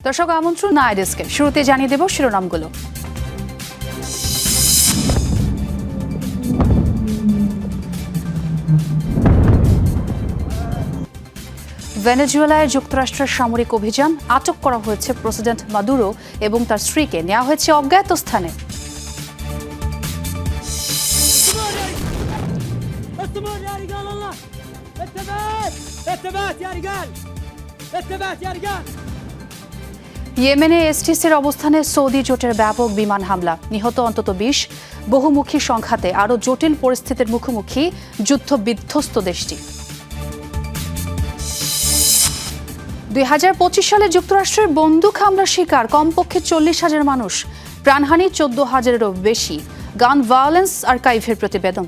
দর্শক আমন্ত্রণ আইডেস্কে শুরুতে জানিয়ে দেব শিরোনামগুলো। ভেনেজুয়েলায় যুক্তরাষ্ট্রের সামরিক অভিযান, আটক করা হয়েছে প্রেসিডেন্ট মাদুরো এবং তার স্ত্রীকে, নেওয়া হয়েছে অজ্ঞাত স্থানে। ইয়েমেনে এসটিসির অবস্থানে সৌদি জোটের ব্যাপক বিমান হামলা, নিহত অন্তত ২০। বহুমুখী সংঘাতে আরও জটিল পরিস্থিতির মুখোমুখি যুদ্ধ বিধ্বস্ত দেশটি। ২০২৫ সালে যুক্তরাষ্ট্রের বন্দুক হামলার শিকার কমপক্ষে ৪০,০০০ মানুষ, প্রাণহানি ১৪,০০০-এরও বেশি। গান ভায়োলেন্স আর্কাইভের প্রতিবেদন।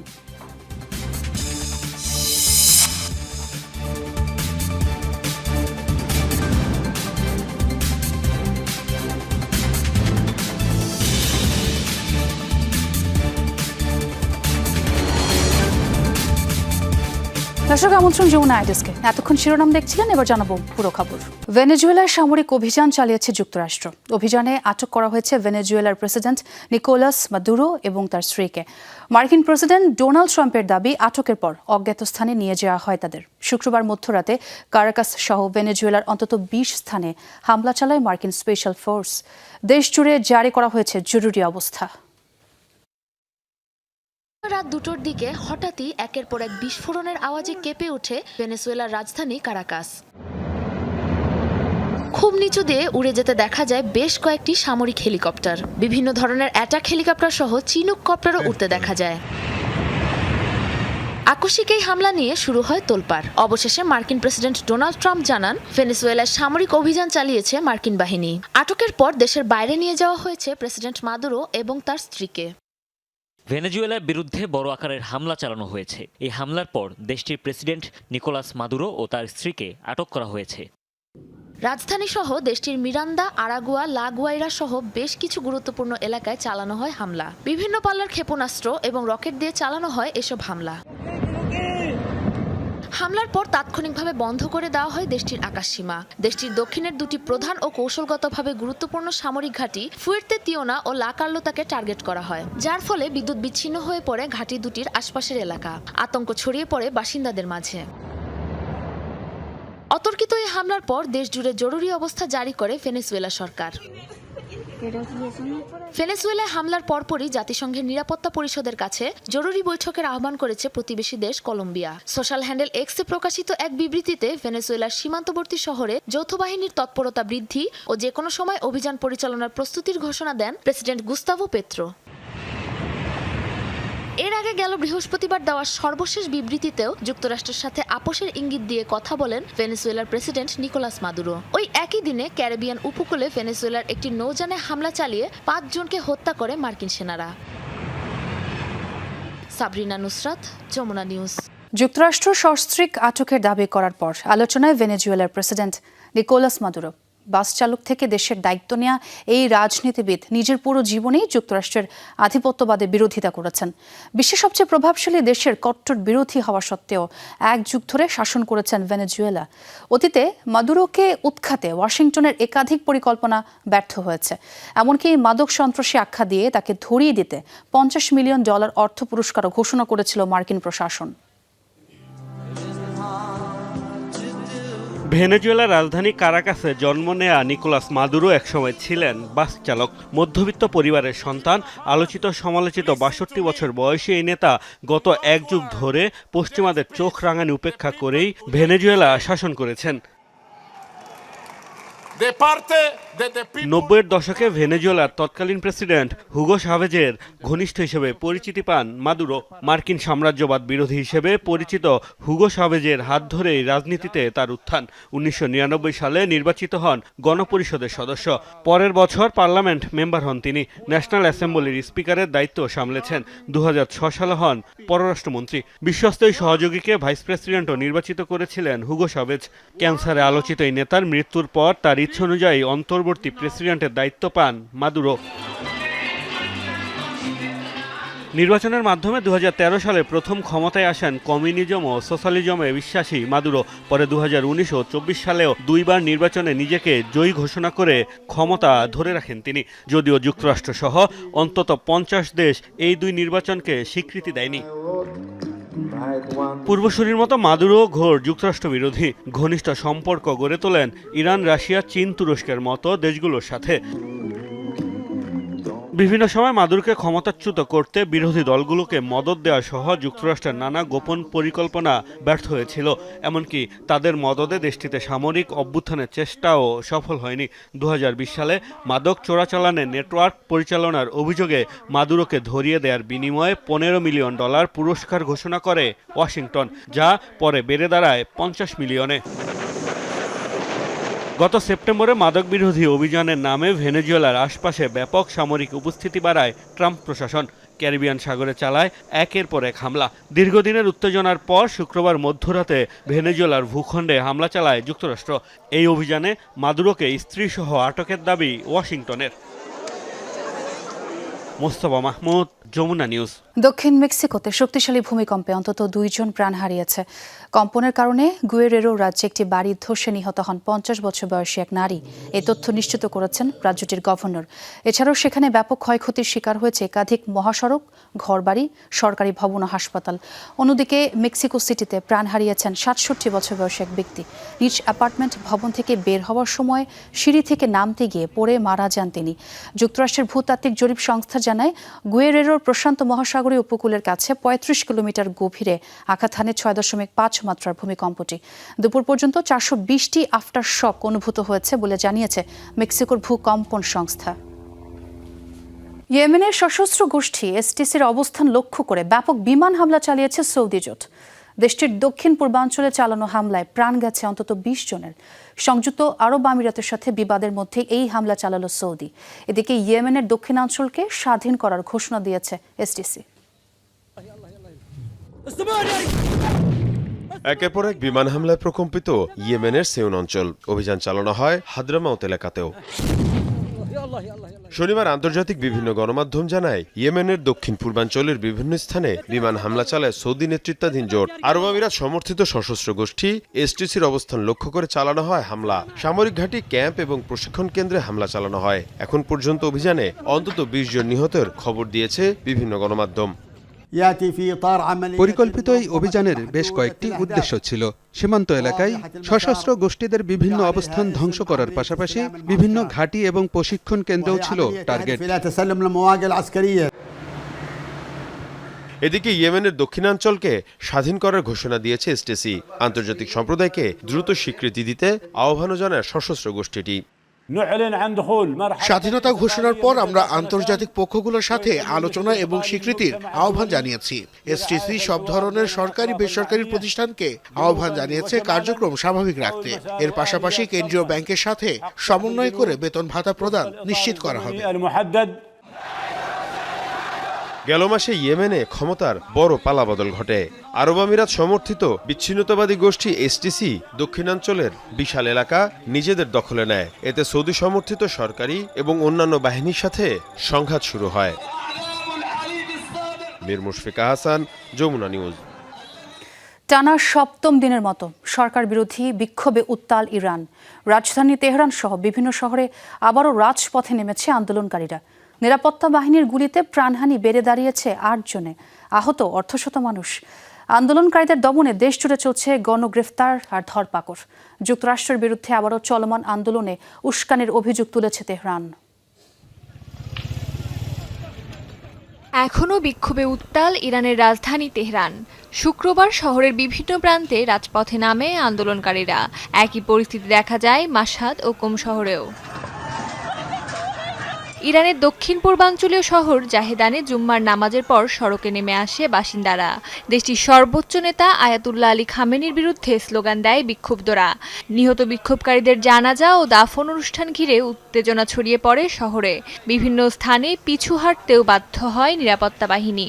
দর্শক আমন্ত্রণ যমুনা আইডেস্কে। এতক্ষণ শিরোনাম দেখছিলেন, এবার জানাবো পুরো খবর। ভেনেজুয়েলার সামরিক অভিযান চালিয়েছে যুক্তরাষ্ট্র। অভিযানে আটক করা হয়েছে ভেনেজুয়েলার প্রেসিডেন্ট নিকোলাস মাদুরো এবং তার স্ত্রীকে। মার্কিন প্রেসিডেন্ট ডোনাল্ড ট্রাম্পের দাবি, আটকের পর অজ্ঞাত স্থানে নিয়ে যাওয়া হয় তাদের। শুক্রবার মধ্যরাতে কারাকাস সহ ভেনেজুয়েলার অন্তত ২০ স্থানে হামলা চালায় মার্কিন স্পেশাল ফোর্স। দেশ জুড়ে জারি করা হয়েছে জরুরি অবস্থা। রাত ২টোর দিকে হঠাৎই একের পর এক বিস্ফোরণের আওয়াজে কেঁপে ওঠে ভেনেজুয়েলার রাজধানী কারাকাস। খুব নিচু দিয়ে উড়ে যেতে দেখা যায় বেশ কয়েকটি সামরিক হেলিকপ্টার। বিভিন্ন ধরনের অ্যাটাক হেলিকপ্টার সহ চিনুক কপ্টারও উঠতে দেখা যায়। আকস্মিক এই হামলা নিয়ে শুরু হয় তোলপাড়। অবশেষে মার্কিন প্রেসিডেন্ট ডোনাল্ড ট্রাম্প জানান, ভেনেজুয়েলায় সামরিক অভিযান চালিয়েছে মার্কিন বাহিনী। আটকের পর দেশের বাইরে নিয়ে যাওয়া হয়েছে প্রেসিডেন্ট মাদুরো এবং তার স্ত্রীকে। ভেনেজুয়েলার বিরুদ্ধে বড় আকারের হামলা চালানো হয়েছে। এই হামলার পর দেশটির প্রেসিডেন্ট নিকোলাস মাদুরো ও তার স্ত্রীকে আটক করা হয়েছে। রাজধানী সহ দেশটির মিরান্দা, আরাগুয়া, লা গুয়াইরা সহ বেশ কিছু গুরুত্বপূর্ণ এলাকায় চালানো হয় হামলা। বিভিন্ন পাল্লার ক্ষেপণাস্ত্র এবং রকেট দিয়ে চালানো হয় এসব হামলা। হামলার পর তাৎক্ষণিকভাবে বন্ধ করে দেওয়া হয় দেশটির আকাশসীমা। দেশটির দক্ষিণের দুটি প্রধান ও কৌশলগতভাবে গুরুত্বপূর্ণ সামরিক ঘাঁটি ফুয়ের্তে তিওনা ও লা কার্লোতাকে টার্গেট করা হয়, যার ফলে বিদ্যুৎ বিচ্ছিন্ন হয়ে পড়ে ঘাঁটি দুটির আশপাশের এলাকা। আতঙ্ক ছড়িয়ে পড়ে বাসিন্দাদের মাঝে। অতর্কিত এই হামলার পর দেশ জুড়ে জরুরি অবস্থা জারি করে ভেনেজুয়েলা সরকার। ভেনেজুয়েলায় হামলার পরপরই জাতিসংঘের নিরাপত্তা পরিষদের কাছে জরুরি বৈঠকের আহ্বান করেছে প্রতিবেশী দেশ কলম্বিয়া। সোশ্যাল হ্যান্ডেল এক্সে প্রকাশিত এক বিবৃতিতে ভেনেজুয়েলার সীমান্তবর্তী শহরে যৌথ বাহিনীর তৎপরতা বৃদ্ধি ও যে কোনো সময় অভিযান পরিচালনার প্রস্তুতির ঘোষণা দেন প্রেসিডেন্ট গুস্তাভো পেত্রো। এর আগে গেল বৃহস্পতিবার দেওয়া সর্বশেষ বিবৃতিতেও যুক্তরাষ্ট্রের সাথে আপোষের ইঙ্গিত দিয়ে কথা বলেন ভেনেজুয়েলার প্রেসিডেন্ট নিকোলাস মাদুরো। ওই একই দিনে ক্যারিবিয়ান উপকূলে ভেনেজুয়েলার একটি নৌযানে হামলা চালিয়ে ৫ জনকে হত্যা করে মার্কিন সেনারা। সাবরিনা নুসরাত, যমুনা নিউজ। যুক্তরাষ্ট্র সস্ত্রীক আটকের দাবি করার পর আলোচনায় ভেনেজুয়েলার প্রেসিডেন্ট নিকোলাস মাদুরো। বাস চালক থেকে দেশের দায়িত্ব নেওয়া এই রাজনীতিবিদ নিজের পুরো জীবনেই যুক্তরাষ্ট্রের আধিপত্যবাদের বিরোধিতা করেছেন। বিশ্বের সবচেয়ে প্রভাবশালী দেশের কট্টর বিরোধী হওয়া সত্ত্বেও ১ যুগ ধরে শাসন করেছেন ভেনেজুয়েলা। অতীতে মাদুরোকে উৎখাতে ওয়াশিংটনের একাধিক পরিকল্পনা ব্যর্থ হয়েছে। এমনকি মাদক সন্ত্রাসী আখ্যা দিয়ে তাকে ধরিয়ে দিতে $৫০ মিলিয়ন অর্থ পুরস্কারও ঘোষণা করেছিল মার্কিন প্রশাসন। ভেনেজুয়েলার রাজধানী কারাকাসে জন্ম নেয়া নিকোলাস মাদুরো একসময় ছিলেন বাস চালক। মধ্যবিত্ত পরিবারের সন্তান, আলোচিত সমালোচিত ৬২ বছর বয়সী এই নেতা গত ১ যুগ ধরে পশ্চিমাদের চোখ রাঙানি উপেক্ষা করেই ভেনেজুয়েলা শাসন করেছেন। ৯০-এর দশকে ভেনেজুয়েলার তৎকালীন প্রেসিডেন্ট হুগো চাভেজের ঘনিষ্ঠ হিসেবে পরিচিতি পান মাদুরো। মার্কিন সাম্রাজ্যবাদ বিরোধী হিসেবে পরিচিত হুগো চাভেজের হাত ধরেই রাজনীতিতে তার উত্থান। ১৯৯৯ সালে নির্বাচিত হন গণপরিষদের সদস্য। পরের বছর পার্লামেন্ট মেম্বার হন তিনি। ন্যাশনাল অ্যাসেম্বলির স্পিকারের দায়িত্ব সামলেছেন। ২০০৬ সালে হন পররাষ্ট্রমন্ত্রী। বিশ্বস্ত এই সহযোগীকে ভাইস প্রেসিডেন্টও নির্বাচিত করেছিলেন হুগো চাভেজ। ক্যান্সারে আলোচিত এই নেতার মৃত্যুর পর তার ইচ্ছে অনুযায়ী অন্তর্বর্তী প্রেসিডেন্টের দায়িত্ব পান মাদুরো। নির্বাচনের মাধ্যমে 2013 সালে প্রথম ক্ষমতায় আসেন কমিউনিজম ও সোশ্যালিজমে বিশ্বাসী মাদুরো। পরে 2019 ও 24 সালেও দুইবার নির্বাচনে নিজেকে জয়ী ঘোষণা করে ক্ষমতা ধরে রাখেন তিনি। যদিও যুক্তরাষ্ট্রসহ অন্তত 50 দেশ এই দুই নির্বাচনকে স্বীকৃতি দেয়নি। পূর্বসূরির মতো মাদুরো ঘোর যুক্তরাষ্ট্র বিরোধী। ঘনিষ্ঠ সম্পর্ক গড়ে তোলেন ইরান, রাশিয়া, চীন, তুরস্কের মতো দেশগুলোর সাথে। বিভিন্ন সময় মাদুরোকে ক্ষমতাচ্যুত করতে বিরোধী দলগুলোকে মদদ দেওয়া সহ যুক্তরাষ্ট্রের নানা গোপন পরিকল্পনা ব্যর্থ হয়েছিল। এমনকি তাদের মদদে দেশটিতে সামরিক অভ্যুত্থানের চেষ্টাও সফল হয়নি। 2020 সালে মাদক চোরাচালানের নেটওয়ার্ক পরিচালনার অভিযোগে মাদুরোকে ধরিয়ে দেওয়ার বিনিময়ে $15 মিলিয়ন পুরস্কার ঘোষণা করে ওয়াশিংটন, যা পরে বেড়ে দাঁড়ায় 50 মিলিয়নে। গত সেপ্টেম্বরে মাদক বিরোধী অভিযানের নামে ভেনেজুয়েলার আশপাশে ব্যাপক সামরিক উপস্থিতি বাড়ায় ট্রাম্প প্রশাসন। ক্যারিবিয়ান সাগরে চালায় একের পর এক হামলা। দীর্ঘদিনের উত্তেজনার পর শুক্রবার মধ্যরাতে ভেনেজুয়েলার ভূখণ্ডে হামলা চালায় যুক্তরাষ্ট্র। এই অভিযানে মাদুরোকে স্ত্রীসহ আটকের দাবি ওয়াশিংটনের। মোস্তফা মাহমুদ, যমুনা নিউজ। দক্ষিণ মেক্সিকোতে শক্তিশালী ভূমিকম্পে অন্তত 2 জন প্রাণ হারিয়েছে। কম্পনের কারণে গুয়েরেরো রাজ্যে একটি বাড়ি ধসে নিহত হন 50 বছর বয়সী এক নারী। এই তথ্য নিশ্চিত করেছেন রাজ্যটির গভর্নর। এছাড়াও সেখানে ব্যাপক ক্ষয়ক্ষতির শিকার হয়েছে একাধিক মহাসড়ক, ঘরবাড়ি, সরকারি ভবন ও হাসপাতাল। অন্যদিকে মেক্সিকো সিটিতে প্রাণ হারিয়েছেন 67 বছর বয়সী এক ব্যক্তি। নিজ অ্যাপার্টমেন্ট ভবন থেকে বের হওয়ার সময় সিঁড়ি থেকে নামতে গিয়ে পড়ে মারা যান তিনি। যুক্তরাষ্ট্রের ভূতাত্ত্বিক জরিপ সংস্থা জানায়, গুয়েরেরোর প্রশান্ত মহাসাগরীয় উপকূলের কাছে 35 কিলোমিটার গভীরে আঘাত হানে 6.5 মাত্রার ভূমিকম্পটি। দুপুর পর্যন্ত 420টি আফটার শক অনুভূত হয়েছে বলে জানিয়েছে মেক্সিকোর ভূকম্পন সংস্থা। ইয়েমেনের সশস্ত্র গোষ্ঠী এসটিসির অবস্থান লক্ষ্য করে ব্যাপক বিমান হামলা চালিয়েছে সৌদি জোট। দেশটির দক্ষিণ পূর্বাঞ্চলে চালানো হামলায় প্রাণ গেছে অন্তত 20 জনের। সংযুক্ত আরব আমিরাতের সাথে বিবাদের মধ্যে এই হামলা চালালো সৌদি। এদিকে ইয়েমেনের দক্ষিণাঞ্চলকে স্বাধীন করার ঘোষণা দিয়েছে এসটিসি। একের পর এক বিমান হামলায় প্রকম্পিত ইয়েমেনের সেউন অঞ্চল। অভিযান চালানো হয় হাদ্রামাউত এলাকাতেও। শনিবার আন্তর্জাতিক বিভিন্ন গণমাধ্যম জানায়, ইয়েমেনের দক্ষিণ পূর্বাঞ্চলের বিভিন্ন স্থানে বিমান হামলা চালায় সৌদি নেতৃত্বাধীন জোট। আরব আমিরাত সমর্থিত সশস্ত্র গোষ্ঠী এসটিসির অবস্থান লক্ষ্য করে চালানো হয় হামলা। সামরিক ঘাঁটি, ক্যাম্প এবং প্রশিক্ষণ কেন্দ্রে হামলা চালানো হয়। এখন পর্যন্ত অভিযানে অন্তত 20 জন নিহতের খবর দিয়েছে বিভিন্ন গণমাধ্যম। পরিকল্পিত এই অভিযানের বেশ কয়েকটি উদ্দেশ্য ছিল। সীমান্ত এলাকায় সশস্ত্র গোষ্ঠীদের বিভিন্ন অবস্থান ধ্বংস করার পাশাপাশি বিভিন্ন ঘাঁটি এবং প্রশিক্ষণ কেন্দ্রও ছিল টার্গেট। এদিকে ইয়েমেনের দক্ষিণাঞ্চলকে স্বাধীন করার ঘোষণা দিয়েছে এসটিসি। আন্তর্জাতিক সম্প্রদায়কে দ্রুত স্বীকৃতি দিতে আহ্বানও জানায় সশস্ত্র গোষ্ঠীটি। স্বাধীনতা ঘোষণার পর আমরা আন্তর্জাতিক পক্ষগুলোর সাথে আলোচনা এবং স্বীকৃতির আহ্বান জানিয়েছি। এসটিসি সব ধরনের সরকারি বেসরকারি প্রতিষ্ঠানকে আহ্বান জানিয়েছে কার্যক্রম স্বাভাবিক রাখতে। এর পাশাপাশি কেন্দ্রীয় ব্যাংকের সাথে সমন্বয় করে বেতন ভাতা প্রদান নিশ্চিত করা হবে। গেল মাসে ইয়েমেনে ক্ষমতার বড় পালাবদল ঘটে। আরব আমিরাত সমর্থিত বিচ্ছিন্নতাবাদী গোষ্ঠী এসটিসি দক্ষিণাঞ্চলের বিশাল এলাকা নিজেদের দখলে নেয়। এতে সৌদি সমর্থিত সরকারি এবং অন্যান্য বাহিনীর সাথে সংঘাত শুরু হয়। মীর মুশফিকা হাসান, যমুনা নিউজ। টানা 7ম দিনের মতো সরকার বিরোধী বিক্ষোভে উত্তাল ইরান। রাজধানী তেহরান সহ বিভিন্ন শহরে আবারও রাজপথে নেমেছে আন্দোলনকারীরা। নিরাপত্তা বাহিনীর গুলিতে প্রাণহানি বেড়ে দাঁড়িয়েছে 8 জনে, আহত অর্ধশত মানুষ। আন্দোলনকারীদের দমনে দেশ জুড়ে চলছে গণগ্রেফতার আর ধরপাকড়। যুক্তরাষ্ট্রের বিরুদ্ধে আবারও চলমান আন্দোলনে উস্কানির অভিযোগ তুলেছে তেহরান। এখনও বিক্ষোভে উত্তাল ইরানের রাজধানী তেহরান। শুক্রবার শহরের বিভিন্ন প্রান্তে রাজপথে নামে আন্দোলনকারীরা। একই পরিস্থিতি দেখা যায় মাশহাদ ও কুম শহরেও। ইরানের দক্ষিণ পূর্বাঞ্চলীয় শহর জাহেদানে জুম্মার নামাজের পর সড়কে নেমে আসে বাসিন্দারা। দেশটির সর্বোচ্চ নেতা আয়াতুল্লাহ আলী খামেনির বিরুদ্ধে স্লোগান দেয় বিক্ষুব্ধরা। নিহত বিক্ষোভকারীদের জানাজা ও দাফন অনুষ্ঠান ঘিরে উত্তেজনা ছড়িয়ে পড়ে শহরে। বিভিন্ন স্থানে পিছু হাঁটতেও বাধ্য হয় নিরাপত্তা বাহিনী।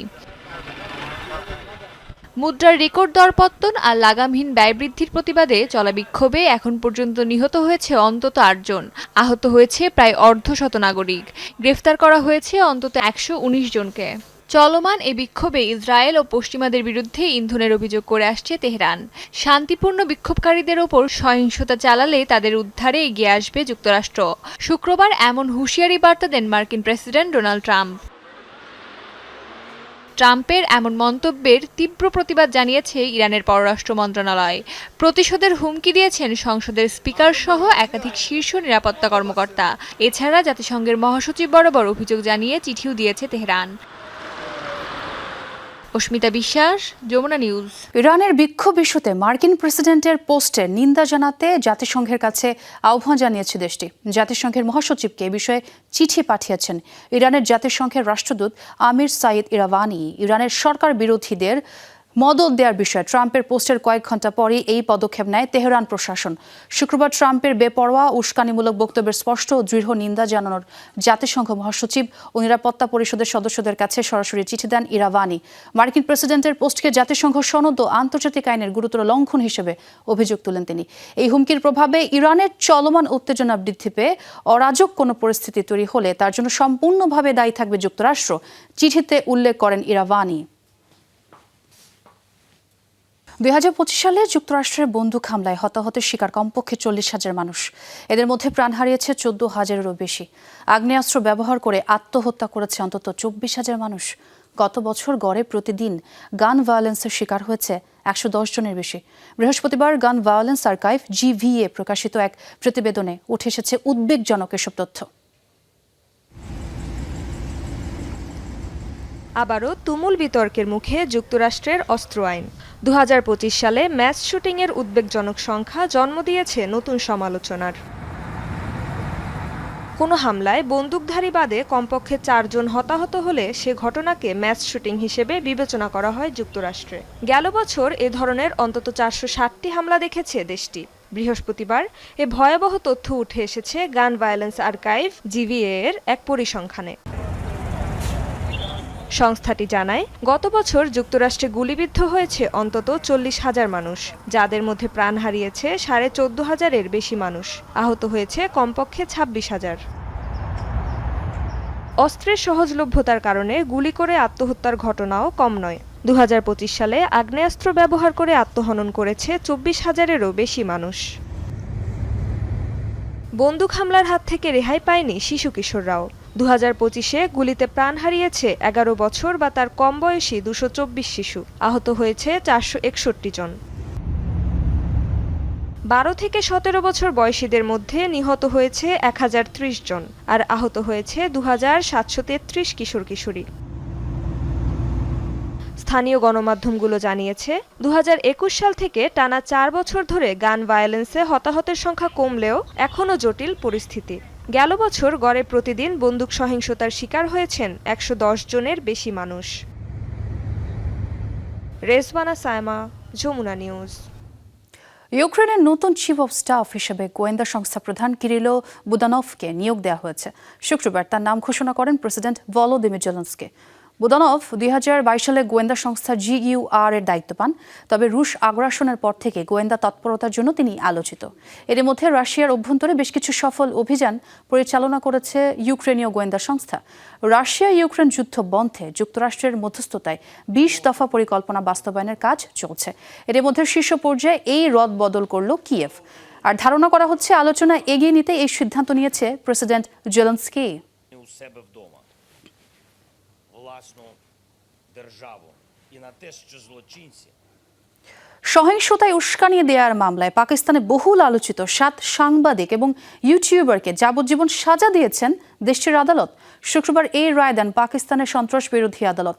মুদ্রার রেকর্ড দরপতন আর লাগামহীন ব্যয় বৃদ্ধির প্রতিবাদে চলা বিক্ষোভে এখন পর্যন্ত নিহত হয়েছে অন্তত 8 জন, আহত হয়েছে প্রায় অর্ধশত নাগরিক। গ্রেফতার করা হয়েছে অন্তত 119 জনকে। চলমান এই বিক্ষোভে ইসরায়েল ও পশ্চিমাদের বিরুদ্ধে ইন্ধনের অভিযোগ করে আসছে তেহরান। শান্তিপূর্ণ বিক্ষোভকারীদের ওপর সহিংসতা চালালে তাদের উদ্ধারে এগিয়ে আসবে যুক্তরাষ্ট্র। শুক্রবার এমন হুঁশিয়ারি বার্তা দেন মার্কিন প্রেসিডেন্ট ডোনাল্ড ট্রাম্প। ট্রাম্পের এমন মন্তব্যের তীব্র প্রতিবাদ জানিয়েছে ইরানের পররাষ্ট্র মন্ত্রণালয়। প্রতিশোধের হুমকি দিয়েছেন সংসদের স্পিকার সহ একাধিক শীর্ষ নিরাপত্তা কর্মকর্তা। এছাড়া জাতিসংঘের মহাসচিব বরাবর অভিযোগ জানিয়ে চিঠিও দিয়েছে তেহরান। অস্মিতা বিশ্বাস, যমুনা নিউজ। ইরানের বিক্ষোভ ইস্যুতে মার্কিন প্রেসিডেন্টের পোস্টে নিন্দা জানাতে জাতিসংঘের কাছে আহ্বান জানিয়েছে দেশটি। জাতিসংঘের মহাসচিবকে এ বিষয়ে চিঠি পাঠিয়েছেন ইরানের জাতিসংঘের রাষ্ট্রদূত আমির সাইদ ইরাওয়ানি। ইরানের সরকার বিরোধীদের মদদ দেওয়ার বিষয়ে ট্রাম্পের পোস্টের কয়েক ঘণ্টা পরই এই পদক্ষেপ নেয় তেহরান প্রশাসন। শুক্রবার ট্রাম্পের বেপরোয়া উস্কানিমূলক বক্তব্যের স্পষ্ট ও দৃঢ় নিন্দা জানানোর জাতিসংঘ মহাসচিব ও নিরাপত্তা পরিষদের সদস্যদের কাছে সরাসরি চিঠি দেন ইরাওয়ানি। মার্কিন প্রেসিডেন্টের পোস্টকে জাতিসংঘ সনদ ও আন্তর্জাতিক আইনের গুরুতর লঙ্ঘন হিসেবে অভিযোগ তুলেন তিনি। এই হুমকির প্রভাবে ইরানের চলমান উত্তেজনা বৃদ্ধি পেয়ে অরাজক কোনো পরিস্থিতি তৈরি হলে তার জন্য সম্পূর্ণভাবে দায়ী থাকবে যুক্তরাষ্ট্র, চিঠিতে উল্লেখ করেন ইরাওয়ানি। 2025 সালে যুক্তরাষ্ট্রের বন্দুক হামলায় হতাহতের শিকার কমপক্ষে 40,000 মানুষ। এদের মধ্যে প্রাণ হারিয়েছে 14,000-এরও বেশি। আগ্নেয়াস্ত্র ব্যবহার করে আত্মহত্যা করেছে অন্তত 24,000 মানুষ। গত বছর গড়ে প্রতিদিন গান ভায়োলেন্সের শিকার হয়েছে 110 জনের বেশি। বৃহস্পতিবার গান ভায়োলেন্স আর্কাইভ GVA প্রকাশিত এক প্রতিবেদনে উঠে এসেছে উদ্বেগজনক এসব তথ্য। আবারও তুমুল বিতর্কের মুখে যুক্তরাষ্ট্রের অস্ত্র আইন। 2025 সালে ম্যাস শুটিংয়ের উদ্বেগজনক সংখ্যা জন্ম দিয়েছে নতুন সমালোচনার। কোনো হামলায় বন্দুকধারী বাদে কমপক্ষে 4 জন হতাহত হলে সে ঘটনাকে ম্যাস শুটিং হিসেবে বিবেচনা করা হয় যুক্তরাষ্ট্রে। গেল বছর এ ধরনের অন্তত 460টি হামলা দেখেছে দেশটি। বৃহস্পতিবার এ ভয়াবহ তথ্য উঠে এসেছে গান ভায়োলেন্স আর্কাইভ GVA এর এক পরিসংখ্যানে। সংস্থাটি জানায়, গত বছর যুক্তরাষ্ট্রে গুলিবিদ্ধ হয়েছে অন্তত 40,000 মানুষ, যাদের মধ্যে প্রাণ হারিয়েছে 14,500-এর বেশি মানুষ। আহত হয়েছে কমপক্ষে 26,000। অস্ত্রের সহজলভ্যতার কারণে গুলি করে আত্মহত্যার ঘটনাও কম নয়। 2025 সালে আগ্নেয়াস্ত্র ব্যবহার করে আত্মহনন করেছে 24,000-এরও বেশি মানুষ। বন্দুক হামলার হাত থেকে রেহাই পায়নি শিশু কিশোররাও। 2025-এ গুলিতে প্রাণ হারিয়েছে 11 বছর বা তার কম বয়সী 224 শিশু। আহত হয়েছে 461 জন। 12 থেকে 17 বছর বয়সীদের মধ্যে নিহত হয়েছে 1030 জন, আর আহত হয়েছে 2733 কিশোর কিশোরী। স্থানীয় গণমাধ্যমগুলো জানিয়েছে, 2021 সাল থেকে টানা 4 বছর ধরে গান ভায়োলেন্সে হতাহতের সংখ্যা কমলেও এখনও জটিল পরিস্থিতি। গেল বছর গড়ে প্রতিদিন বন্দুক সহিংসতার শিকার হয়েছেন 110 জনের বেশি মানুষ। রেজওয়ানা সায়মা, যমুনা নিউজ। ইউক্রেনের নতুন চিফ অব স্টাফ হিসেবে গোয়েন্দা সংস্থা প্রধান কিরিলো বুদানভকে নিয়োগ দেওয়া হয়েছে। শুক্রবার তার নাম ঘোষণা করেন প্রেসিডেন্ট ভলোদিমির জেলেনস্কি। বুদানভ 2022 সালে গোয়েন্দা সংস্থা GUR এর দায়িত্ব পান। তবে রুশ আগ্রাসনের পর থেকে গোয়েন্দা তৎপরতার জন্য তিনি আলোচিত। এর মধ্যে রাশিয়ার অভ্যন্তরে বেশ কিছু সফল অভিযান পরিচালনা করেছে ইউক্রেনীয় গোয়েন্দা সংস্থা। রাশিয়া ইউক্রেন যুদ্ধ বন্ধে যুক্তরাষ্ট্রের মধ্যস্থতায় 20 দফা পরিকল্পনা বাস্তবায়নের কাজ চলছে। এর মধ্যে শীর্ষ পর্যায়ে এই রদবদল করল কিয়েভ। আর ধারণা করা হচ্ছে আলোচনা এগিয়ে নিতে এই সিদ্ধান্ত নিয়েছে প্রেসিডেন্ট জেলেনস্কি। সহিংসতায় উস্কানি দেওয়ার মামলায় পাকিস্তানে বহুল আলোচিত 7 সাংবাদিক এবং ইউটিউবারকে যাবজ্জীবন সাজা দিয়েছেন দেশটির আদালত। শুক্রবার এই রায় দেন পাকিস্তানের সন্ত্রাস বিরোধী আদালত।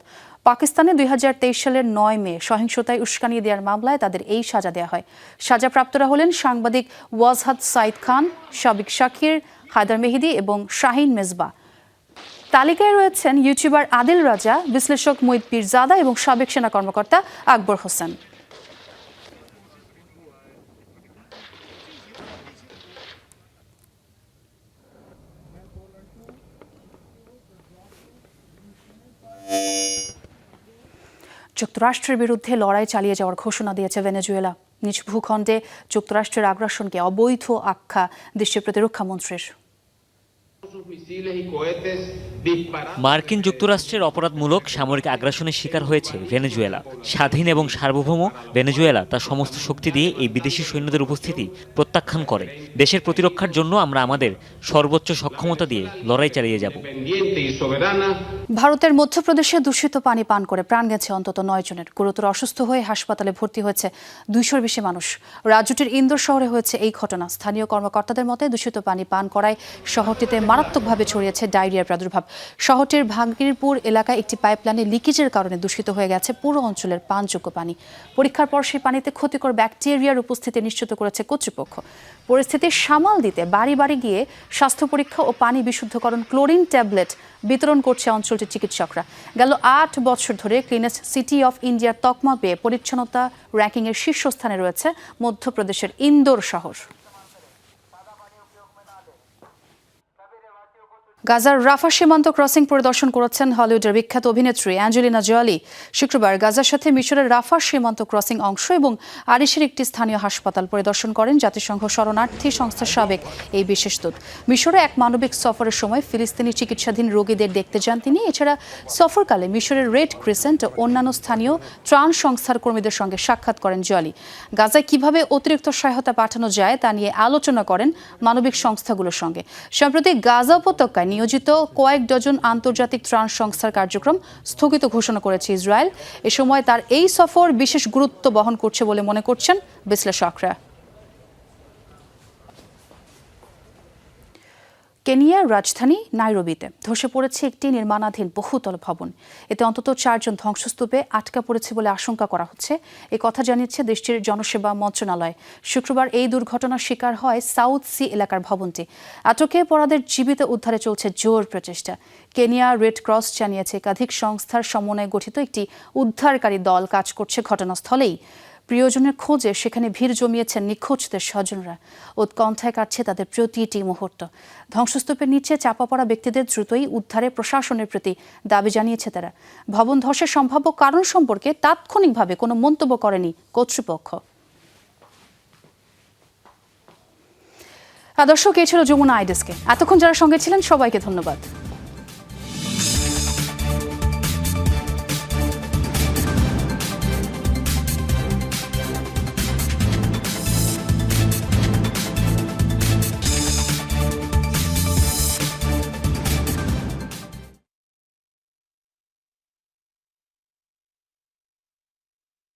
পাকিস্তানে 2023 সালের 9 মে সহিংসতায় উস্কানি দেওয়ার মামলায় তাদের এই সাজা দেওয়া হয়। সাজাপ্রাপ্তরা হলেন সাংবাদিক ওয়াজহাদ সাইদ খান, সাবিক শাকির, হায়দার মেহেদি এবং শাহিন মেজবা। তালিকায় রয়েছেন ইউটিউবার আদিল রাজা, বিশ্লেষক মুঈদ পীরজাদা এবং সাবেক সেনা কর্মকর্তা আকবর হোসেন। যুক্তরাষ্ট্রের বিরুদ্ধে লড়াই চালিয়ে যাওয়ার ঘোষণা দিয়েছে ভেনেজুয়েলা। নিজ ভূখণ্ডে যুক্তরাষ্ট্রের আগ্রাসনকে অবৈধ আখ্যা দেশটির প্রতিরক্ষা মন্ত্রীর। মার্কিন যুক্তরাষ্ট্রের অপরাধমূলক সামরিক আগ্রাসনের শিকার হয়েছে ভেনেজুয়েলা। স্বাধীন এবং সার্বভৌম ভেনেজুয়েলা তার সমস্ত শক্তি দিয়ে এই বিদেশি সৈন্যদের উপস্থিতি প্রত্যাখ্যান করে। দেশের প্রতিরক্ষার জন্য আমরা আমাদের সর্বোচ্চ সক্ষমতা দিয়ে লড়াই চালিয়ে যাব। ভারতের মধ্যপ্রদেশে দূষিত পানি পান করে প্রাণ গেছে অন্তত 9 জনের। গুরুতর অসুস্থ হয়ে হাসপাতালে ভর্তি হয়েছে 200-র বেশি মানুষ। রাজ্যটির ইন্দোর শহরে হয়েছে এই ঘটনা। স্থানীয় কর্মকর্তাদের মতে দূষিত পানি পান করায় শহরটিতে মারাত্মকভাবে ছড়িয়েছে ডায়রিয়ার প্রাদুর্ভাব। শহরটির ভাগিরপুর এলাকায় একটি পাইপলাইনে লিকেজের কারণে দূষিত হয়ে গেছে পুরো অঞ্চলের পানযোগ্য পানি। পরীক্ষার পর সেই পানিতে ক্ষতিকর ব্যাকটেরিয়ার উপস্থিতি নিশ্চিত করেছে কর্তৃপক্ষ। পরিস্থিতি সামাল দিতে বাড়ি বাড়ি গিয়ে স্বাস্থ্য পরীক্ষা ও পানি বিশুদ্ধকরণ ক্লোরিন ট্যাবলেট বিতরণ করছে অঞ্চলটির চিকিৎসকরা। গেল 8 বছর ধরে ক্লিনেস্ট সিটি অফ ইন্ডিয়ার তকমা পেয়ে পরিচ্ছন্নতা র্যাঙ্কিংয়ের শীর্ষস্থানে রয়েছে মধ্যপ্রদেশের ইন্দোর শহর। গাজার রাফা সীমান্ত ক্রসিং পরিদর্শন করেছেন হলিউডের বিখ্যাত অভিনেত্রী অ্যাঞ্জেলিনা জোলি। শুক্রবার গাজার সাথে মিশরের রাফা সীমান্ত ক্রসিং অংশ এবং আরিশের একটি স্থানীয় হাসপাতাল পরিদর্শন করেন জাতিসংঘ শরণার্থী সংস্থার সাবেক এই বিশেষ দূত। মিশরে এক মানবিক সফরের সময় ফিলিস্তিনি চিকিৎসাধীন রোগীদের দেখতে যান তিনি। এছাড়া সফরকালে মিশরের রেড ক্রিসেন্ট ও অন্যান্য স্থানীয় ত্রাণ সংস্থার কর্মীদের সঙ্গে সাক্ষাৎ করেন জোলি। গাজায় কিভাবে অতিরিক্ত সহায়তা পাঠানো যায় তা নিয়ে আলোচনা করেন মানবিক সংস্থাগুলোর সঙ্গে। সম্প্রতি গাজা উপত্যকায় নিয়োজিত কয়েক ডজন আন্তর্জাতিক ত্রাণ সংস্থার কার্যক্রম স্থগিত ঘোষণা করেছে ইসরায়েল। এ সময় তার এই সফর বিশেষ গুরুত্ব বহন করছে বলে মনে করছেন বিশ্লেষকরা। কেনিয়ার রাজধানী নাইরোবিতে ধসে পড়েছে একটি নির্মাণাধীন বহুতল ভবন। এতে অন্তত 4 জন ধ্বংসস্তূপে আটকা পড়েছে বলে আশঙ্কা করা হচ্ছে। এ কথা জানিয়েছে দেশটির জনসেবা মন্ত্রণালয়। শুক্রবার এই দুর্ঘটনার শিকার হয় সাউথ সি এলাকার ভবনটি। আটকে পড়াদের জীবিত উদ্ধারে চলছে জোর প্রচেষ্টা। কেনিয়া রেড ক্রস জানিয়েছে একাধিক সংস্থার সমন্বয়ে গঠিত একটি উদ্ধারকারী দল কাজ করছে ঘটনাস্থলেই। প্রিয়জনের খোঁজে সেখানে ভিড় জমিয়েছেন নিখোঁজদের স্বজনরা। উৎকণ্ঠায় কাটছে তাদের প্রতিটি মুহূর্ত। ধ্বংসস্তূপের নিচে চাপা পড়া ব্যক্তিদের দ্রুতই উদ্ধারে প্রশাসনের প্রতি দাবি জানিয়েছে তারা। ভবন ধসের সম্ভাব্য কারণ সম্পর্কে তাৎক্ষণিকভাবে কোনো মন্তব্য করেনি কর্তৃপক্ষ। দর্শক, এই ছিল যমুনা আইডেস্কে। এতক্ষণ যারা সঙ্গে ছিলেন সবাইকে ধন্যবাদ।